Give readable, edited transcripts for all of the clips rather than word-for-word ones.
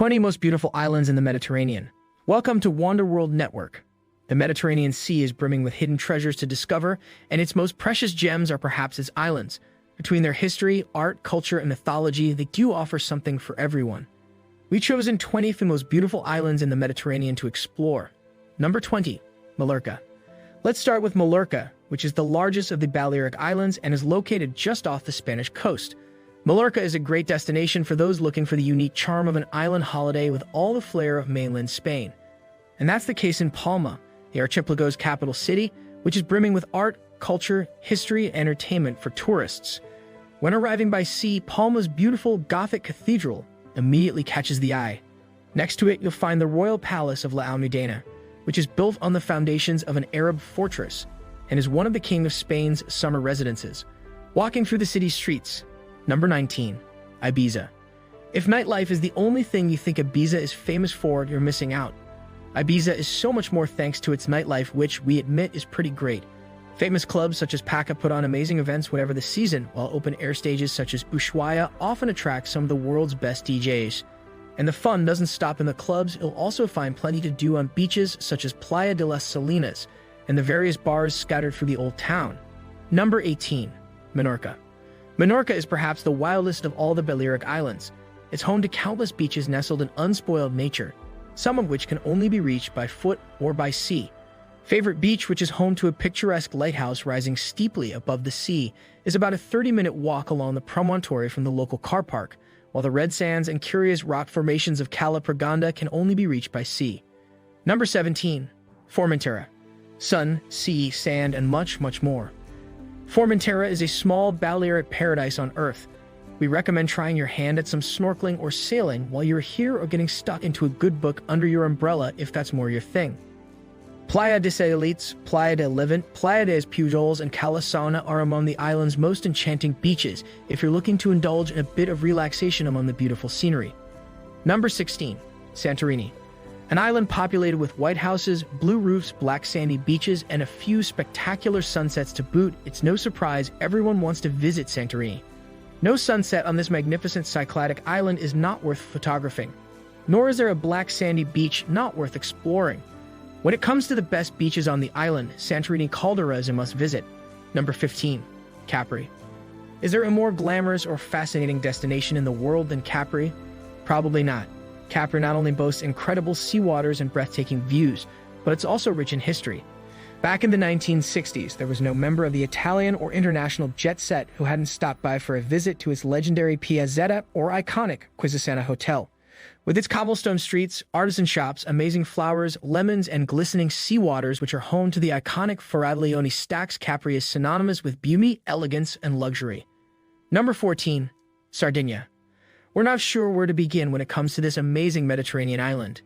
20 most beautiful islands in the Mediterranean. Welcome to Wander World Network. The Mediterranean Sea is brimming with hidden treasures to discover, and its most precious gems are perhaps its islands. Between their history, art, culture, and mythology, they do offer something for everyone. We've chosen 20 of the most beautiful islands in the Mediterranean to explore. Number 20. Mallorca. Let's start with Mallorca, which is the largest of the Balearic Islands and is located just off the Spanish coast. Mallorca is a great destination for those looking for the unique charm of an island holiday with all the flair of mainland Spain. And that's the case in Palma, the archipelago's capital city, which is brimming with art, culture, history, and entertainment for tourists. When arriving by sea, Palma's beautiful Gothic cathedral immediately catches the eye. Next to it, you'll find the Royal Palace of La Almudena, which is built on the foundations of an Arab fortress and is one of the King of Spain's summer residences. Walking through the city's streets. Number 19. Ibiza. If nightlife is the only thing you think Ibiza is famous for, you're missing out. Ibiza is so much more thanks to its nightlife, which, we admit, is pretty great. Famous clubs such as Paca put on amazing events whenever the season, while open-air stages such as Ushuaia often attract some of the world's best DJs. And the fun doesn't stop in the clubs. You'll also find plenty to do on beaches such as Playa de las Salinas and the various bars scattered through the old town. Number 18. Menorca. Menorca is perhaps the wildest of all the Balearic Islands. It's home to countless beaches nestled in unspoiled nature, some of which can only be reached by foot or by sea. Favorite Beach, which is home to a picturesque lighthouse rising steeply above the sea, is about a 30-minute walk along the promontory from the local car park, while the red sands and curious rock formations of Cala Preganda can only be reached by sea. Number 17. Formentera. Sun, sea, sand, and much, much more. Formentera is a small Balearic paradise on Earth. We recommend trying your hand at some snorkeling or sailing while you're here, or getting stuck into a good book under your umbrella if that's more your thing. Playa de Saelites, Playa de Levant, Playa de Pujols, and Calasauna are among the island's most enchanting beaches if you're looking to indulge in a bit of relaxation among the beautiful scenery. Number 16. Santorini. An island populated with white houses, blue roofs, black sandy beaches, and a few spectacular sunsets to boot, it's no surprise everyone wants to visit Santorini. No sunset on this magnificent Cycladic island is not worth photographing, nor is there a black sandy beach not worth exploring. When it comes to the best beaches on the island, Santorini Caldera is a must-visit. Number 15. Capri. Is there a more glamorous or fascinating destination in the world than Capri? Probably not. Capri not only boasts incredible seawaters and breathtaking views, but it's also rich in history. Back in the 1960s, there was no member of the Italian or international jet set who hadn't stopped by for a visit to its legendary Piazzetta or iconic Quisisana Hotel. With its cobblestone streets, artisan shops, amazing flowers, lemons, and glistening seawaters which are home to the iconic Faraglione stacks, Capri is synonymous with beauty, elegance, and luxury. Number 14. Sardinia. We're not sure where to begin when it comes to this amazing Mediterranean island.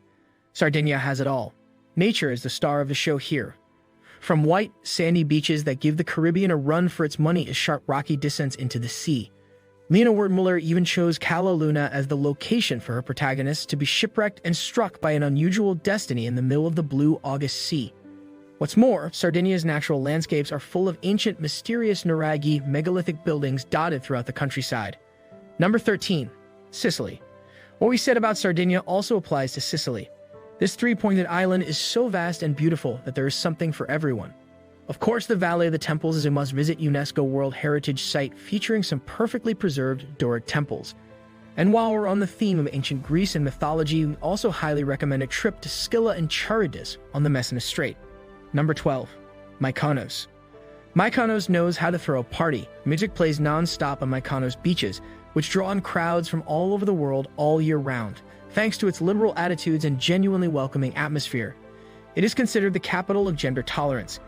Sardinia has it all. Nature is the star of the show here. From white, sandy beaches that give the Caribbean a run for its money to sharp rocky descents into the sea. Lena Wertmuller even chose Cala Luna as the location for her protagonist to be shipwrecked and struck by an unusual destiny in the middle of the blue August Sea. What's more, Sardinia's natural landscapes are full of ancient, mysterious nuraghi megalithic buildings dotted throughout the countryside. Number 13. Sicily. What we said about Sardinia also applies to Sicily. This three-pointed island is so vast and beautiful that there is something for everyone. Of course, the Valley of the Temples is a must-visit UNESCO World Heritage Site featuring some perfectly preserved Doric temples. And while we're on the theme of ancient Greece and mythology, we also highly recommend a trip to Scylla and Charybdis on the Messina Strait. Number 12. Mykonos. Mykonos knows how to throw a party. Music plays non-stop on Mykonos beaches, which draw in crowds from all over the world all year round, thanks to its liberal attitudes and genuinely welcoming atmosphere. It is considered the capital of gender tolerance.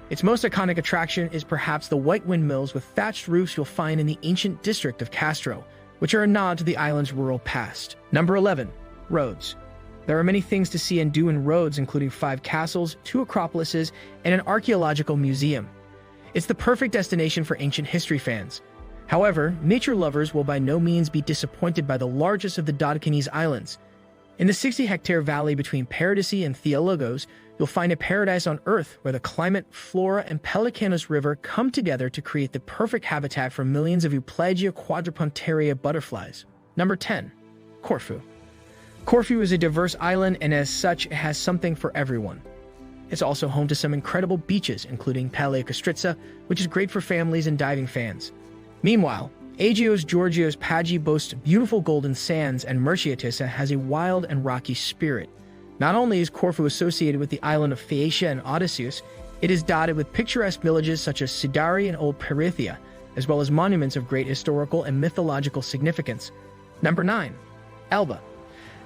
Its most iconic attraction is perhaps the white windmills with thatched roofs you'll find in the ancient district of Castro, which are a nod to the island's rural past. Number 11. Rhodes. There are many things to see and do in Rhodes, including 5 castles, 2 acropolises, and an archaeological museum. It's the perfect destination for ancient history fans. However, nature lovers will by no means be disappointed by the largest of the Dodecanese Islands. In the 60-hectare valley between Paradisi and Theologos, you'll find a paradise on Earth where the climate, flora, and Pelicanos River come together to create the perfect habitat for millions of Euplagia quadripuntaria butterflies. Number 10. Corfu. Corfu is a diverse island, and as such, it has something for everyone. It's also home to some incredible beaches, including Palea Kostritsa, which is great for families and diving fans. Meanwhile, Agios Georgios Pagi boasts beautiful golden sands, and Murciatissa has a wild and rocky spirit. Not only is Corfu associated with the island of Phaeacia and Odysseus, it is dotted with picturesque villages such as Sidari and Old Perithia, as well as monuments of great historical and mythological significance. Number 9. Elba.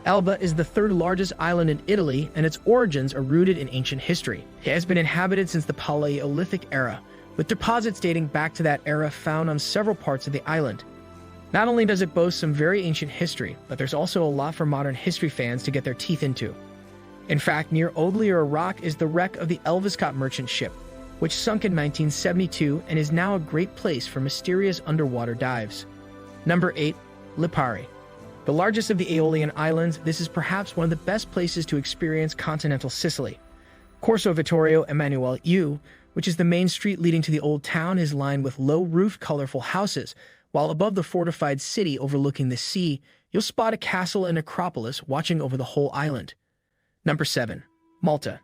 Elba is the third largest island in Italy, and its origins are rooted in ancient history. It has been inhabited since the Paleolithic era, with deposits dating back to that era found on several parts of the island. Not only does it boast some very ancient history, but there's also a lot for modern history fans to get their teeth into. In fact, near Oglier Rock is the wreck of the Elviscott merchant ship, which sunk in 1972 and is now a great place for mysterious underwater dives. Number 8. Lipari. The largest of the Aeolian Islands, this is perhaps one of the best places to experience continental Sicily. Corso Vittorio Emanuele U, which is the main street leading to the old town, is lined with low-roofed, colorful houses, while above the fortified city overlooking the sea, you'll spot a castle and acropolis watching over the whole island. Number 7. Malta.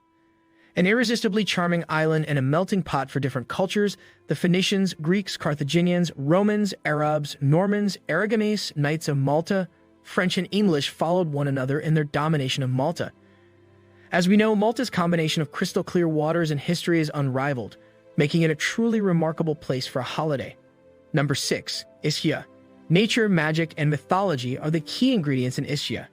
An irresistibly charming island and a melting pot for different cultures, the Phoenicians, Greeks, Carthaginians, Romans, Arabs, Normans, Aragonese, Knights of Malta, French and English followed one another in their domination of Malta. As we know, Malta's combination of crystal-clear waters and history is unrivaled, making it a truly remarkable place for a holiday. Number 6. Ischia. Nature, magic, and mythology are the key ingredients in Ischia.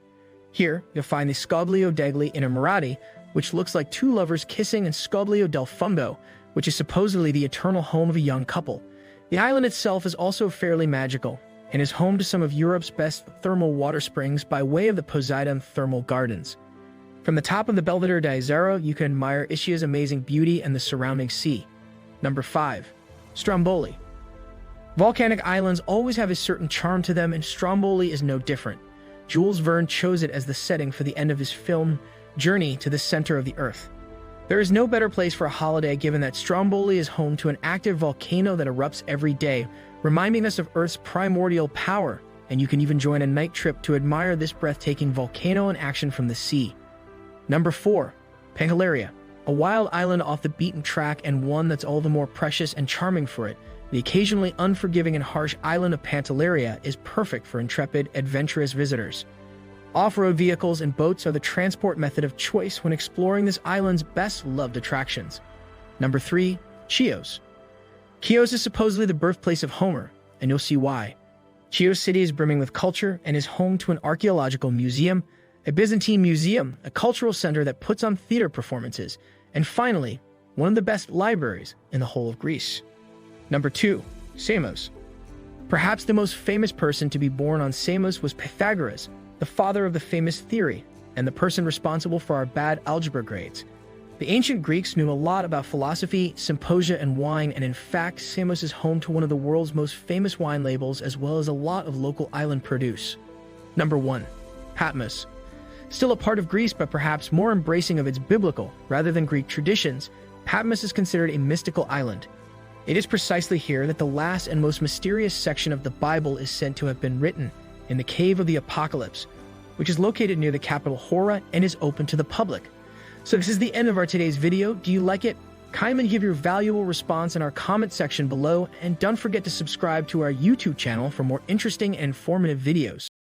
Here, you'll find the Scoglio degli Innamorati, which looks like two lovers kissing, and Scoglio del Fondo, which is supposedly the eternal home of a young couple. The island itself is also fairly magical, and is home to some of Europe's best thermal water springs by way of the Poseidon Thermal Gardens. From the top of the Belvedere d'Isero, you can admire Ischia's amazing beauty and the surrounding sea. Number 5. Stromboli. Volcanic islands always have a certain charm to them, and Stromboli is no different. Jules Verne chose it as the setting for the end of his film, Journey to the Center of the Earth. There is no better place for a holiday given that Stromboli is home to an active volcano that erupts every day, reminding us of Earth's primordial power, and you can even join a night trip to admire this breathtaking volcano in action from the sea. Number 4. Pantelleria. A wild island off the beaten track, and one that's all the more precious and charming for it, the occasionally unforgiving and harsh island of Pantelleria is perfect for intrepid, adventurous visitors. Off-road vehicles and boats are the transport method of choice when exploring this island's best-loved attractions. Number 3. Chios. Chios is supposedly the birthplace of Homer, and you'll see why. Chios City is brimming with culture and is home to an archaeological museum, a Byzantine museum, a cultural center that puts on theater performances, and finally, one of the best libraries in the whole of Greece. Number 2. Samos. Perhaps the most famous person to be born on Samos was Pythagoras, the father of the famous theory, and the person responsible for our bad algebra grades. The ancient Greeks knew a lot about philosophy, symposia, and wine, and in fact, Samos is home to one of the world's most famous wine labels, as well as a lot of local island produce. Number 1. Patmos. Still a part of Greece, but perhaps more embracing of its biblical, rather than Greek traditions, Patmos is considered a mystical island. It is precisely here that the last and most mysterious section of the Bible is said to have been written, in the Cave of the Apocalypse, which is located near the capital Hora and is open to the public. So this is the end of our today's video. Do you like it? Kindly give your valuable response in our comment section below, and don't forget to subscribe to our YouTube channel for more interesting and informative videos.